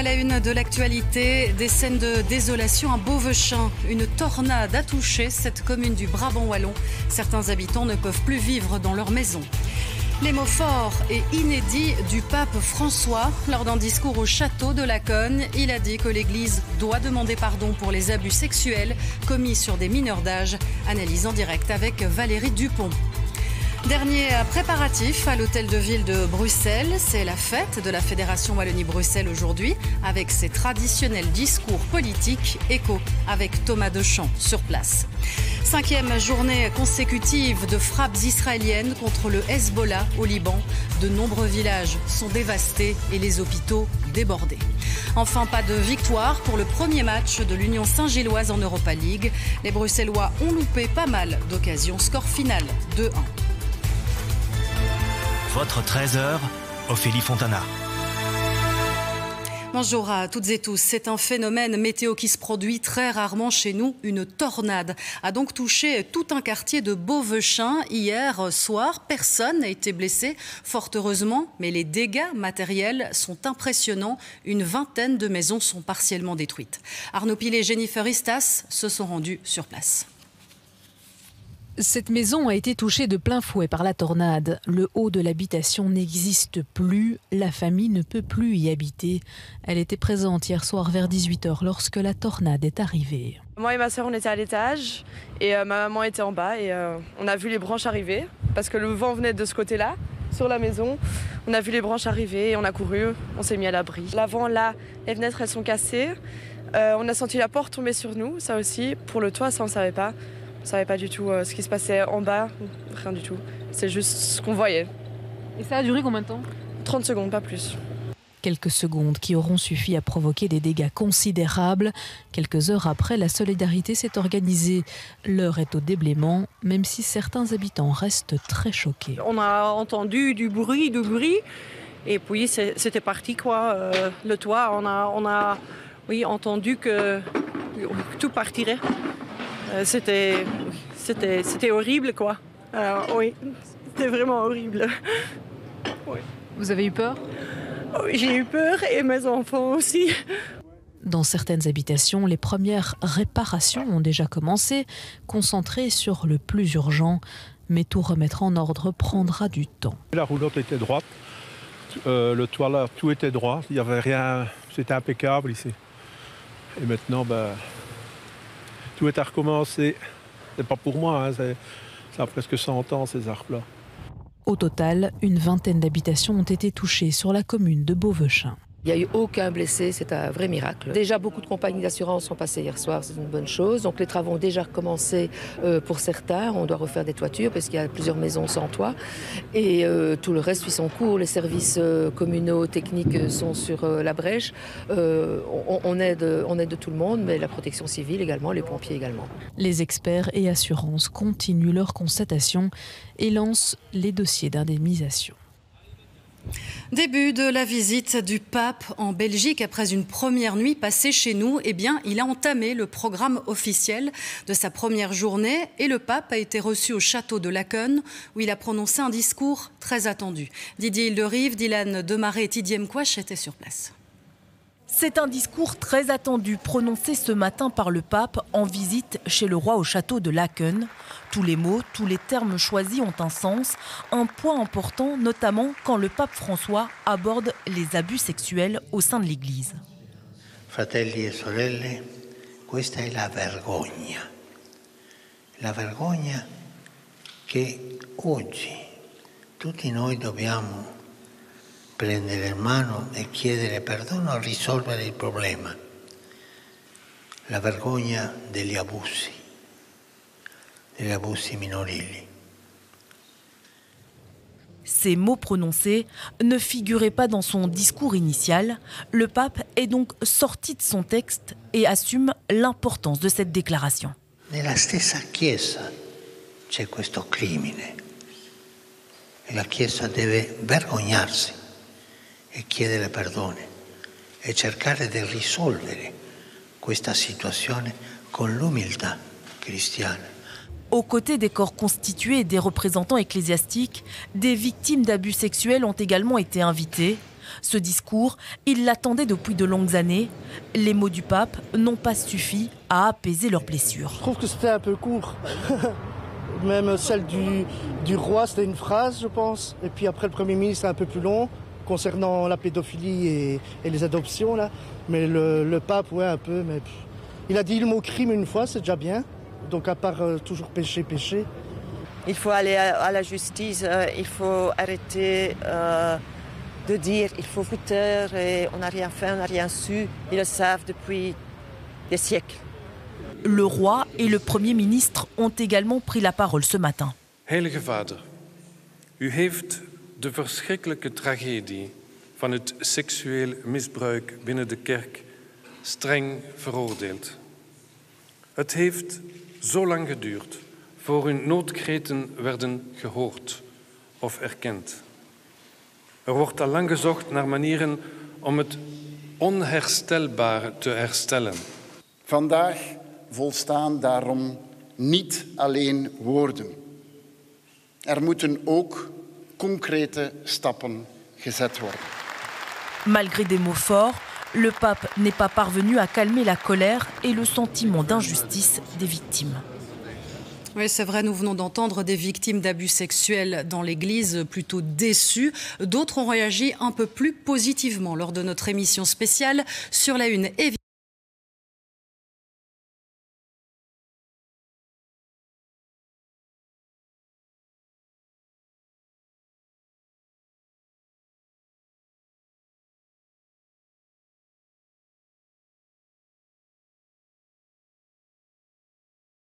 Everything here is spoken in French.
à la une de l'actualité, des scènes de désolation à Beauvechin. Une tornade a touché cette commune du Brabant wallon. Certains habitants ne peuvent plus vivre dans leur maison. Les mots forts et inédits du pape François. Lors d'un discours au château de Laconne, il a dit que l'Église doit demander pardon pour les abus sexuels commis sur des mineurs d'âge. Analyse en direct avec Valérie Dupont. Dernier préparatif à l'hôtel de ville de Bruxelles, c'est la fête de la Fédération Wallonie-Bruxelles aujourd'hui avec ses traditionnels discours politiques. Écho avec Thomas Dechamps sur place. 5e journée consécutive de frappes israéliennes contre le Hezbollah au Liban. De nombreux villages sont dévastés et les hôpitaux débordés. Enfin, pas de victoire pour le premier match de l'Union Saint-Gilloise en Europa League. Les Bruxellois ont loupé pas mal d'occasions. Score final 2-1. Votre 13h, Ophélie Fontana. Bonjour à toutes et tous. C'est un phénomène météo qui se produit très rarement chez nous. Une tornade a donc touché tout un quartier de Beauvechin hier soir. Personne n'a été blessé, fort heureusement, mais les dégâts matériels sont impressionnants. Une vingtaine de maisons sont partiellement détruites. Arnaud Pilet et Jennifer Istas se sont rendus sur place. Cette maison a été touchée de plein fouet par la tornade. Le haut de l'habitation n'existe plus. La famille ne peut plus y habiter. Elle était présente hier soir vers 18h lorsque la tornade est arrivée. Moi et ma sœur, on était à l'étage et ma maman était en bas et on a vu les branches arriver parce que le vent venait de ce côté-là, sur la maison. On a vu les branches arriver et on a couru, on s'est mis à l'abri. L'avant, là, les fenêtres, elles sont cassées. On a senti la porte tomber sur nous, ça aussi. Pour le toit, ça, on ne savait pas. On ne savait pas du tout ce qui se passait en bas, rien du tout. C'est juste ce qu'on voyait. Et ça a duré combien de temps ? 30 secondes, pas plus. Quelques secondes qui auront suffi à provoquer des dégâts considérables. Quelques heures après, la solidarité s'est organisée. L'heure est au déblaiement, même si certains habitants restent très choqués. On a entendu du bruit, et puis c'était parti, quoi. Le toit, on a entendu que tout partirait. C'était horrible, quoi. Oui, c'était vraiment horrible. Oui. Vous avez eu peur ? J'ai eu peur et mes enfants aussi. Dans certaines habitations, les premières réparations ont déjà commencé, concentrées sur le plus urgent. Mais tout remettre en ordre prendra du temps. La roulotte était droite, le toit là, tout était droit, il n'y avait rien, c'était impeccable ici. Et maintenant, tout est à recommencer. C'est pas pour moi, hein, ça a presque 100 ans ces arbres-là. Au total, une vingtaine d'habitations ont été touchées sur la commune de Beauvechin. Il n'y a eu aucun blessé, c'est un vrai miracle. Déjà, beaucoup de compagnies d'assurance sont passées hier soir, c'est une bonne chose. Donc les travaux ont déjà recommencé pour certains. On doit refaire des toitures parce qu'il y a plusieurs maisons sans toit. Et tout le reste suit son cours. Les services communaux, techniques sont sur la brèche. On aide tout le monde, mais la protection civile également, les pompiers également. Les experts et assurances continuent leur constatation et lancent les dossiers d'indemnisation. Début de la visite du pape en Belgique. Après une première nuit passée chez nous, il a entamé le programme officiel de sa première journée et le pape a été reçu au château de Laconne où il a prononcé un discours très attendu. Didier Hilderive, Dylan Demaré et Didier Mkwash étaient sur place. C'est un discours très attendu prononcé ce matin par le pape en visite chez le roi au château de Laken. Tous les mots, tous les termes choisis ont un sens, un point important notamment quand le pape François aborde les abus sexuels au sein de l'Église. Fratelli e sorelle, questa è la vergogna. La vergogna che oggi tutti noi dobbiamo prendere in mano e chiedere perdono e risolvere il problema. La vergogna degli abusi minorili. Ces mots prononcés ne figuraient pas dans son discours initial. Le pape est donc sorti de son texte et assume l'importance de cette déclaration. Nella stessa Chiesa c'è questo crimine e la Chiesa deve vergognarsi e chiedere perdono e cercare di risolvere questa situazione con l'umiltà cristiana. Aux côtés des corps constitués et des représentants ecclésiastiques, des victimes d'abus sexuels ont également été invitées. Ce discours, il l'attendait depuis de longues années. Les mots du pape n'ont pas suffi à apaiser leurs blessures. Je trouve que c'était un peu court. Même celle du roi, c'était une phrase, je pense. Et puis après, le Premier ministre, c'est un peu plus long, concernant la pédophilie et les adoptions. Là. Mais le pape, ouais, un peu. Mais il a dit le mot crime une fois, c'est déjà bien. Donc à part toujours péché. Il faut aller à la justice, il faut arrêter de dire il faut foutre et on n'a rien fait, on n'a rien su. Ils le savent depuis des siècles. Le roi et le Premier ministre ont également pris la parole ce matin. Heilige Vader, u heeft de verschrikkelijke tragedie van het seksueel misbruik binnen de kerk streng veroordeeld. Het heeft zo lang geduurd voor hun noodkreten werden gehoord of erkend. Er wordt al lang gezocht naar manieren om het onherstelbare te herstellen. Vandaag volstaan daarom niet alleen woorden. Er moeten ook concrete stappen gezet worden. Malgré des mots forts, le pape n'est pas parvenu à calmer la colère et le sentiment d'injustice des victimes. Oui, c'est vrai, nous venons d'entendre des victimes d'abus sexuels dans l'Église plutôt déçues. D'autres ont réagi un peu plus positivement lors de notre émission spéciale sur la Une.